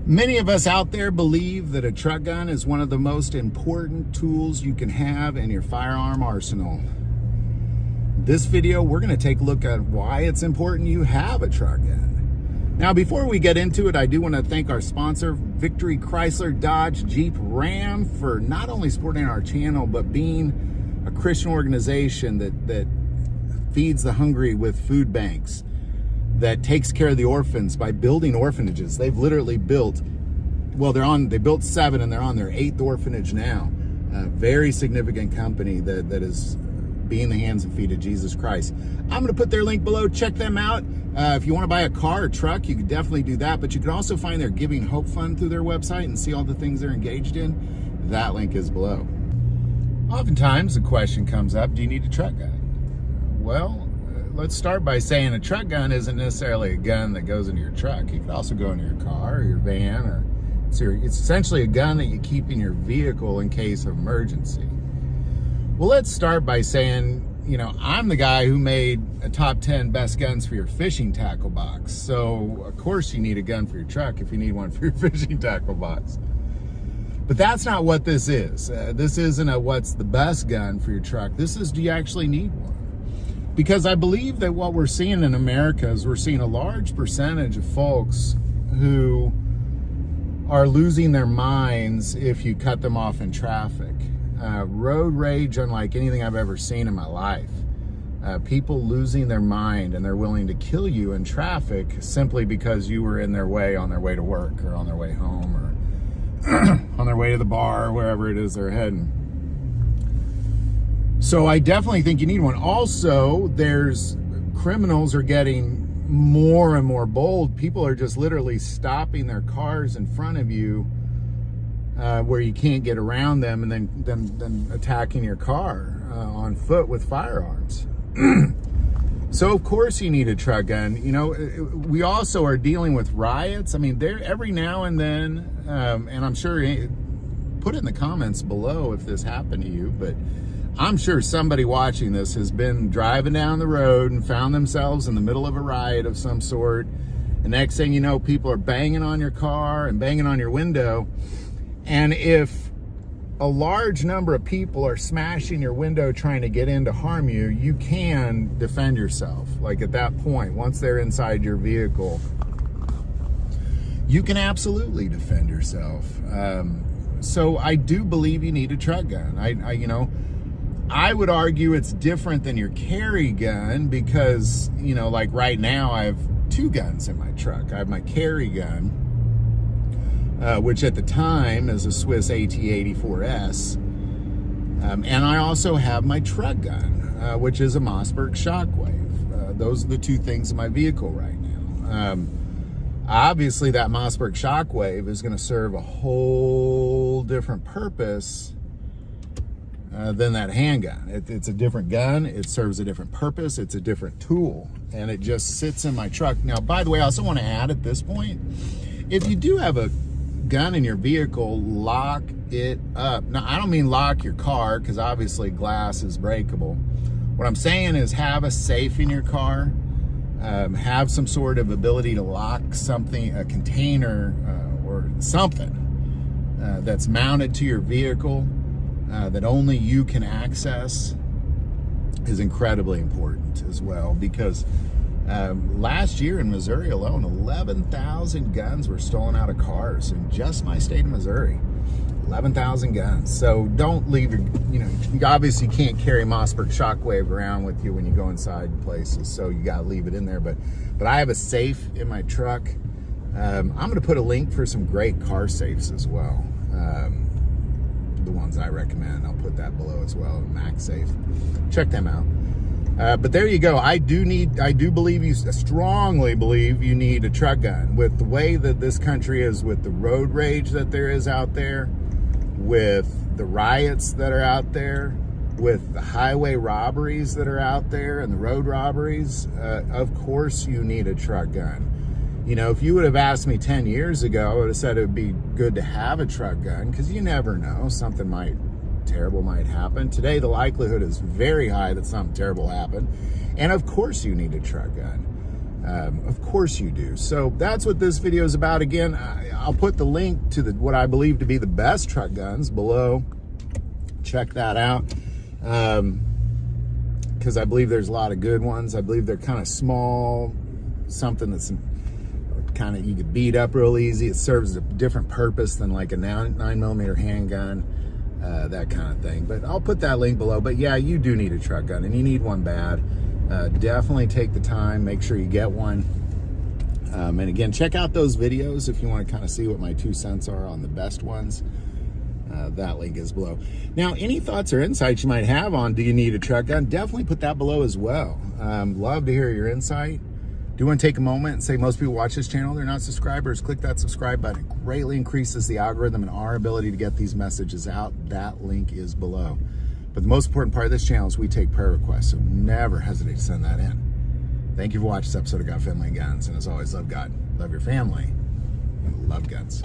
Many of us out there believe that a truck gun is one of the most important tools you can have in your firearm arsenal. This video, we're going to take a look at why it's important you have a truck gun. Now, before we get into it, I do want to thank our sponsor, Victory Chrysler Dodge Jeep Ram, for not only supporting our channel, but being a Christian organization that feeds the hungry with food banks, that takes care of the orphans by building orphanages. They've literally built, they built 7 and they're on their 8th orphanage now. A very significant company that is being the hands and feet of Jesus Christ. I'm gonna put their link below, check them out. If you wanna buy a car or truck, you can definitely do that, but you can also find their Giving Hope Fund through their website and see all the things they're engaged in. That link is below. Oftentimes the question comes up, do you need a truck gun? Well, let's start by saying a truck gun isn't necessarily a gun that goes into your truck. It could also go into your car or your van, or it's essentially a gun that you keep in your vehicle in case of emergency. Well, let's start by saying, I'm the guy who made a top 10 best guns for your fishing tackle box. So of course you need a gun for your truck if you need one for your fishing tackle box. But that's not what this is. This isn't a what's the best gun for your truck. This is, do you actually need one? Because I believe that what we're seeing in America is we're seeing a large percentage of folks who are losing their minds if you cut them off in traffic. Road rage unlike anything I've ever seen in my life. People losing their mind, and they're willing to kill you in traffic simply because you were in their way on their way to work or on their way home or on their way to the bar or wherever it is they're heading. So I definitely think you need one. Also, criminals are getting more and more bold. People are just literally stopping their cars in front of you where you can't get around them, and then attacking your car on foot with firearms. So of course you need a truck gun. We also are dealing with riots. I mean, every now and then, and I'm sure, put it in the comments below if this happened to you, but I'm sure somebody watching this has been driving down the road and found themselves in the middle of a riot of some sort. The next thing you know, people are banging on your car and banging on your window. And if a large number of people are smashing your window trying to get in to harm you, you can defend yourself. Like at that point, once they're inside your vehicle, you can absolutely defend yourself. So I do believe you need a truck gun. I would argue it's different than your carry gun because, like right now I have 2 guns in my truck. I have my carry gun, which at the time is a Swiss AT-84S. And I also have my truck gun, which is a Mossberg Shockwave. Those are the 2 things in my vehicle right now. Obviously that Mossberg Shockwave is going to serve a whole different purpose than that handgun. It's a different gun. It serves a different purpose. It's a different tool, and it just sits in my truck. Now, by the way, I also want to add at this point, if you do have a gun in your vehicle, lock it up. Now, I don't mean lock your car, because obviously glass is breakable. What I'm saying is have a safe in your car. Have some sort of ability to lock something, a container or something that's mounted to your vehicle that only you can access is incredibly important as well, because last year in Missouri alone, 11,000 guns were stolen out of cars in just my state of Missouri. 11,000 guns. So don't leave your, you obviously can't carry Mossberg Shockwave around with you when you go inside places, so you got to leave it in there. But I have a safe in my truck. I'm going to put a link for some great car safes as well. The ones I recommend, I'll put that below as well. MagSafe, check them out. But there you go. I strongly believe you need a truck gun. With the way that this country is, with the road rage that there is out there, with the riots that are out there, with the highway robberies that are out there and the road robberies, of course you need a truck gun. If you would have asked me 10 years ago, I would have said it would be good to have a truck gun, because you never know, something terrible might happen. Today, the likelihood is very high that something terrible happened. And of course you need a truck gun. Of course you do. So that's what this video is about. Again, I'll put the link to what I believe to be the best truck guns below. Check that out. Because I believe there's a lot of good ones. I believe they're kind of small, something that's kind of, you could beat up real easy. It serves a different purpose than like a 9mm handgun, that kind of thing. But I'll put that link below. But yeah, you do need a truck gun, and you need one bad. Definitely take the time, make sure you get one. And again, check out those videos if you want to kind of see what my 2 cents are on the best ones. That link is below. Now, any thoughts or insights you might have on do you need a truck gun, definitely put that below as well. Love to hear your insight. Do want to take a moment and say most people watch this channel, they're not subscribers. Click that subscribe button. It greatly increases the algorithm and our ability to get these messages out. That link is below. But the most important part of this channel is we take prayer requests, so never hesitate to send that in. Thank you for watching this episode of God, Family, and Guns. And as always, love God, love your family, and love guns.